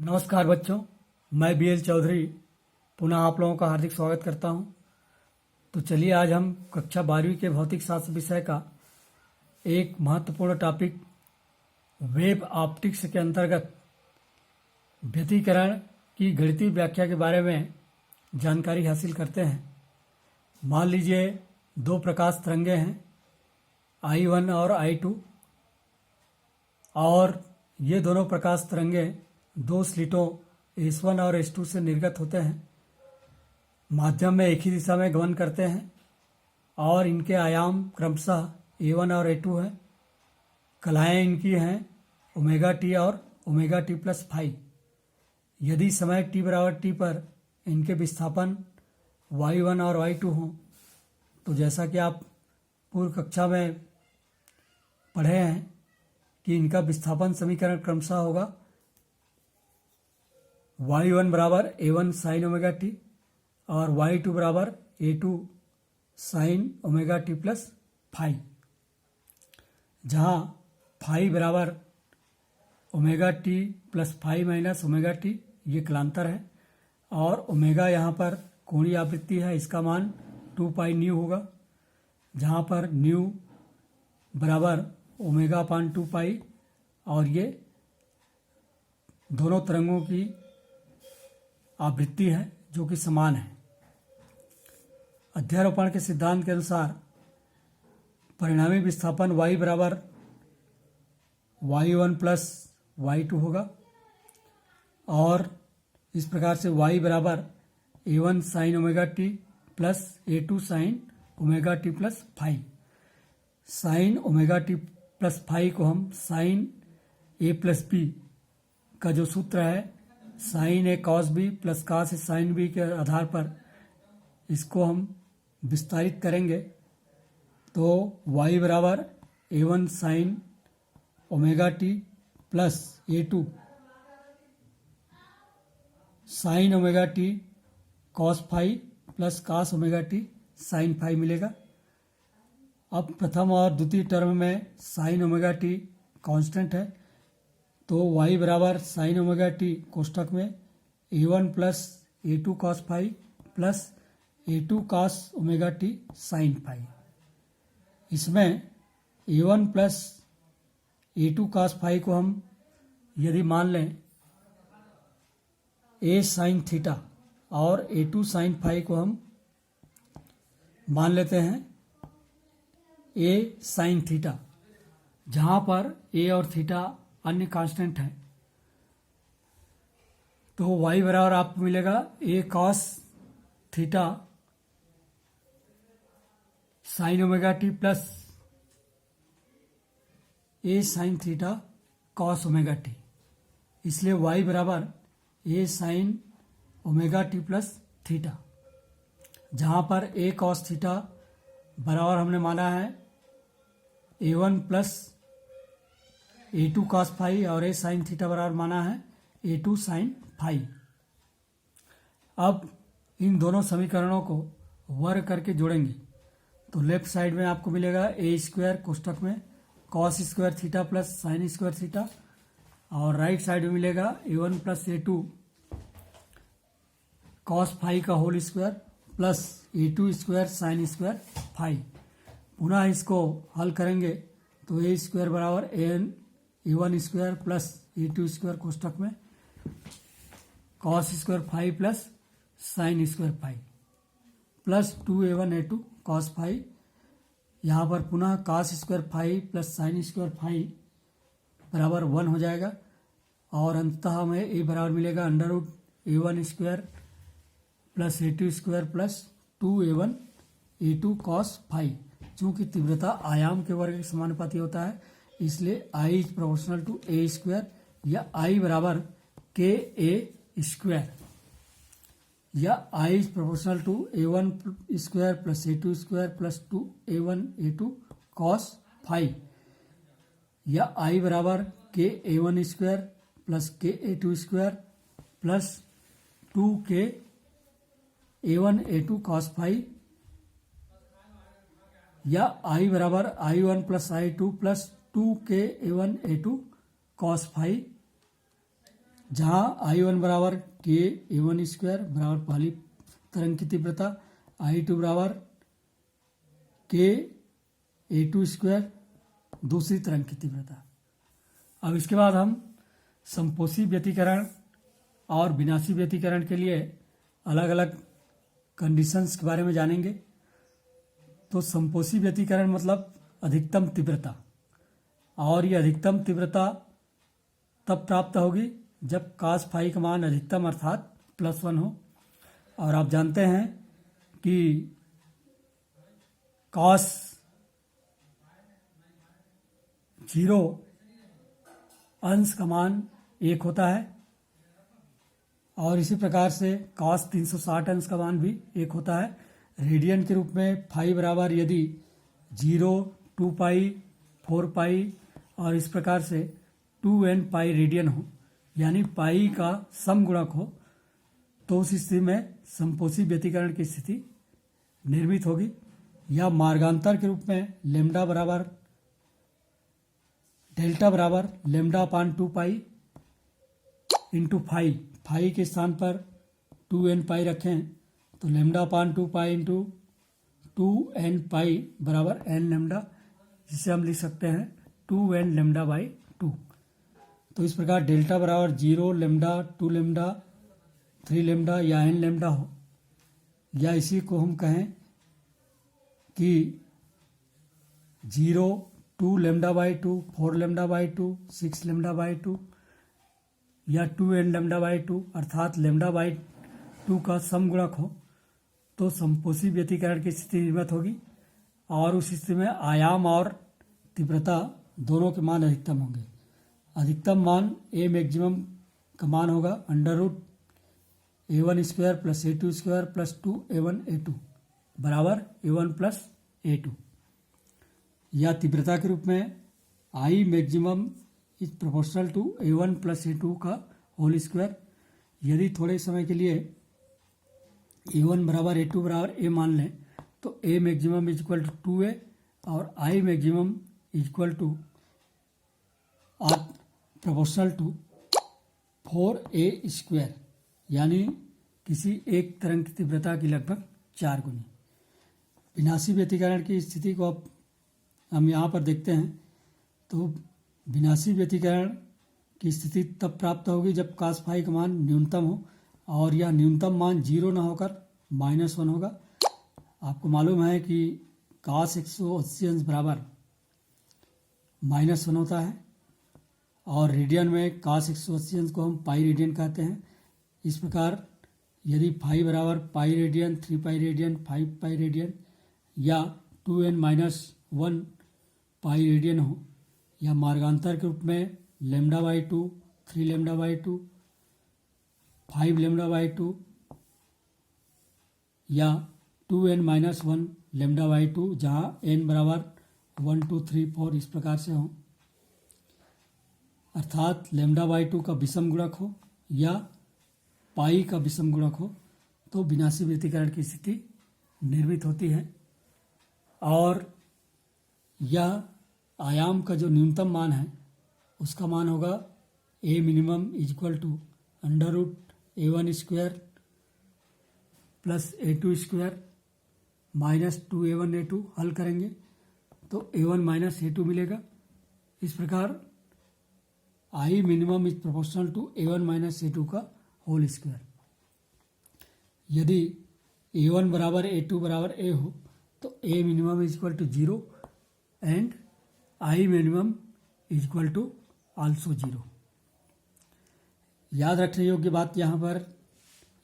नमस्कार बच्चों, मैं BL चौधरी पुनः आप लोगों का हार्दिक स्वागत करता हूं। तो चलिए आज हम कक्षा 12वीं के भौतिक शास्त्र विषय का एक महत्वपूर्ण टॉपिक वेब ऑप्टिक्स के अंतर्गत व्यतिकरण की गणितीय व्याख्या के बारे में जानकारी हासिल करते हैं। मान लीजिए दो प्रकाश तरंगें हैं I1 और I2 और ये दोनों प्रकाश तरंगें दो स्लिटों S1 और S2 से निर्गत होते हैं, माध्यम में एक ही दिशा में गमन करते हैं और इनके आयाम क्रमशः A1 और A2 हैं। कलाएँ इनकी हैं ओमेगा टी और ओमेगा टी प्लस फाई। यदि समय t बराबर t पर इनके विस्थापन Y1 और Y2 हों तो जैसा कि आप पूर्व कक्षा में पढ़े हैं कि इनका विस्थापन समीकरण क्रमशः होगा Y1 बराबर A1 साइन ओमेगा टी और Y2 बराबर A2 sine omega t plus phi, जहाँ फाई बराबर omega t plus phi minus omega t ये कलांतर है और ओमेगा यहाँ पर कोणीय आवृत्ति है, इसका मान 2 पाई न्यू होगा, जहाँ पर न्यू बराबर ओमेगा अपान 2 पाई और ये दोनों तरंगों की आवृत्ति है जो कि समान है। अध्यारोपण के सिद्धांत के अनुसार परिणामी विस्थापन y बराबर Y1 प्लस Y2 होगा और इस प्रकार से y बराबर A1 sine omega t plus A2 sine omega t plus phi. Sine omega t plus phi को हम साइन A प्लस बी का जो सूत्र है sign A cos B plus cos A sine B के आधार पर इसको हम विस्तारित करेंगे तो y बराबर A1 sine omega t plus A2 sine omega t cos phi plus cos omega t sine phi मिलेगा। अब प्रथम और द्वितीय टर्म में साइन ओमेगा टी कांस्टेंट है तो y बराबर साइन ओमेगा टी कोष्ठक में A1 plus A2 cos phi plus A2 cos omega t sine phi. इसमें A1 plus A2 cos phi को हम यदि मान लें A साइन थीटा और A2 साइन फाई को हम मान लेते हैं A साइन थीटा, जहाँ पर A और थीटा अन्य कांस्टेंट है, तो y बराबर आपको मिलेगा A cos theta sine omega t plus A sine theta cos omega T. इसलिए y बराबर A sign omega t plus theta, जहाँ पर A कॉस थीटा बराबर हमने माना है A1 plus A2 cos phi और A साइन थीटा बराबर माना है A2 साइन फाई। अब इन दोनों समीकरणों को वर्ग करके जोड़ेंगे तो लेफ्ट साइड में आपको मिलेगा A स्क्वायर कोष्ठक में cos square theta plus sine square theta और राइट साइड में मिलेगा A1 plus A2 cos phi का whole square plus A2 square sine square phi. पुनः इसको हल करेंगे तो A स्क्वायर बराबर A1 square plus A2 square कोष्ठक में cos square phi plus sine square phi plus 2A1 A2 cos phi. यहाँ पर पुनः cos square phi plus sine square phi बराबर 1 हो जाएगा और अंततः हमें A बराबर मिलेगा under root A1 square plus A2 square plus 2A1 A2 cos phi. चूँकि तीव्रता आयाम के वर्ग के समानुपाती होता है इसलिए I is proportional to A square या I बराबर के A स्क्वायर या I is proportional to A1 square plus A2 square plus 2A1 A2 cos phi या I बराबर के A1 स्क्वायर प्लस के A2 स्क्वायर प्लस 2 के A1 A2 कॉस फाई या I बराबर I1 प्लस I2 प्लस 2 के A1 A2 cos phi जहाँ I1 बराबर के A1 स्क्वायर बराबर पहली तरंग की तीव्रता, I2 बराबर के A2 स्क्वायर दूसरी तरंग की तीव्रता। अब इसके बाद हम समपोषी व्यतिकरण और विनाशी व्यतिकरण के लिए अलग अलग कंडीशंस के बारे में जानेंगे। तो समपोषी व्यतिकरण मतलब अधिकतम तीव्रता, और ये अधिकतम तीव्रता तब प्राप्त होगी जब cos फाई का मान अधिकतम अर्थात +1 हो। और आप जानते हैं कि cos 0 अंश का मान 1 होता है, और इसी प्रकार से cos 360 अंश का मान भी 1 होता है। रेडियन के रूप में फाई बराबर यदि 0, 2 पाई, 4 पाई और इस प्रकार से 2n पाई रेडियन हो, यानी पाई का समगुणक हो, तो उस स्थिति में समपोषी व्यतिकरण की स्थिति निर्मित होगी। या मार्गांतर के रूप में लेम्डा बराबर डेल्टा बराबर लेम्डा अपान 2 पाई इंटू फाई, फाई के स्थान पर 2n पाई रखें तो लेम्डा अपान 2 पाई इंटू 2n पाई बराबर n लेम्डा, जिसे हम लिख सकते हैं 2n लेम्डा बाई 2। तो इस प्रकार डेल्टा बराबर 0 लेम्डा, 2 लेम्डा, 3 लेम्डा या n लेम्डा हो, या इसी को हम कहें कि 0, 2 lambda by 2, 4 lambda by 2, 6 lambda by 2 या 2n लेम्डा बाई 2 अर्थात लेम्डा बाई 2 का समगुणक हो, तो समपोषी व्यतिकरण की स्थिति निर्मित होगी। और उस स्थिति में आयाम और तीव्रता दोनों के मान अधिकतम होंगे। अधिकतम मान ए मैक्सिमम का मान होगा √A1 square plus A2 square plus 2A1 A2 बराबर A1 प्लस A2। या तीव्रता के रूप में I maximum is proportional to A1 plus A2 का होल स्क्वायर। यदि थोड़े समय के लिए A1 बराबर A2 बराबर A मान लें तो A maximum is equal to 2A और I maximum is equal to or proportional to 4A square, यानी किसी एक तरंग की तीव्रता की लगभग 4 गुनी। विनाशी व्यतिकरण की स्थिति को अब हम यहाँ पर देखते हैं। तो विनाशी व्यतिकरण की स्थिति तब प्राप्त होगी जब cos फाई का मान न्यूनतम हो, और यह न्यूनतम मान 0 ना होकर -1 होगा। आपको मालूम है कि cos 180 अंश बराबर -1 होता है, और रेडियन में cos 180 अंश को हम पाई रेडियन कहते हैं। इस प्रकार यदि फाई बराबर pi radian, 3 pi radian, 5 pi radian या 2n-1 पाई रेडियन हो, या मार्गांतर के रूप में lambda by 2, 3 lambda by 2, 5 lambda by 2 या 2n-1 लेम्डा बाई 2, जहाँ n बराबर 1, 2, 3, 4 इस प्रकार से हो, अर्थात लेम्डा बाई 2 का विषम गुणक हो या पाई का विषम गुणक हो, तो विनाशी व्यतिकरण की स्थिति निर्मित होती है। और यह आयाम का जो न्यूनतम मान है उसका मान होगा A minimum is equal to √A1 square plus A2 square minus 2A1 A2। हल करेंगे तो A1 माइनस A2 मिलेगा। इस प्रकार I minimum is proportional to A1 minus A2 का होल स्क्वायर। यदि A1 बराबर A2 बराबर A हो तो A minimum is equal to 0 and I minimum is equal to also 0। याद रखने योग्य बात यहाँ पर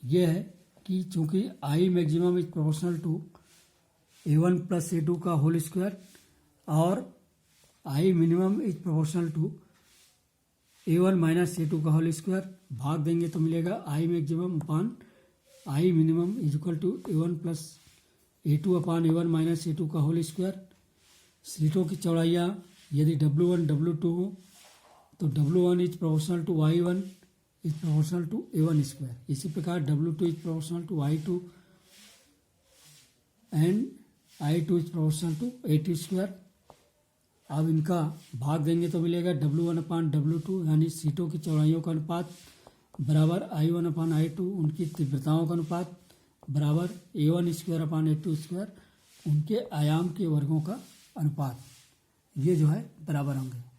यह है कि चूंकि I maximum is proportional to A1 plus A2 का होल स्क्वायर और I minimum is proportional to A1 minus A2 का होल स्क्वायर, भाग देंगे तो मिलेगा I maximum upon I minimum is equal to A1 plus A2 upon A1 minus A2 का whole square. सीटों की चौड़ाइयाँ यदि W1 W2 हो तो W1 is proportional to Y1 is proportional to A1 square. इसी प्रकार W2 is proportional to Y2 and I2 is proportional to A2 square. अब इनका भाग देंगे तो मिलेगा W1 अपान W2, यानी सीटों की चौड़ाइयों का अनुपात बराबर I1 अपान I2 उनकी तीव्रताओं का अनुपात बराबर A1 square upon A2 square उनके आयाम के वर्गों का अनुपात, ये जो है बराबर होंगे।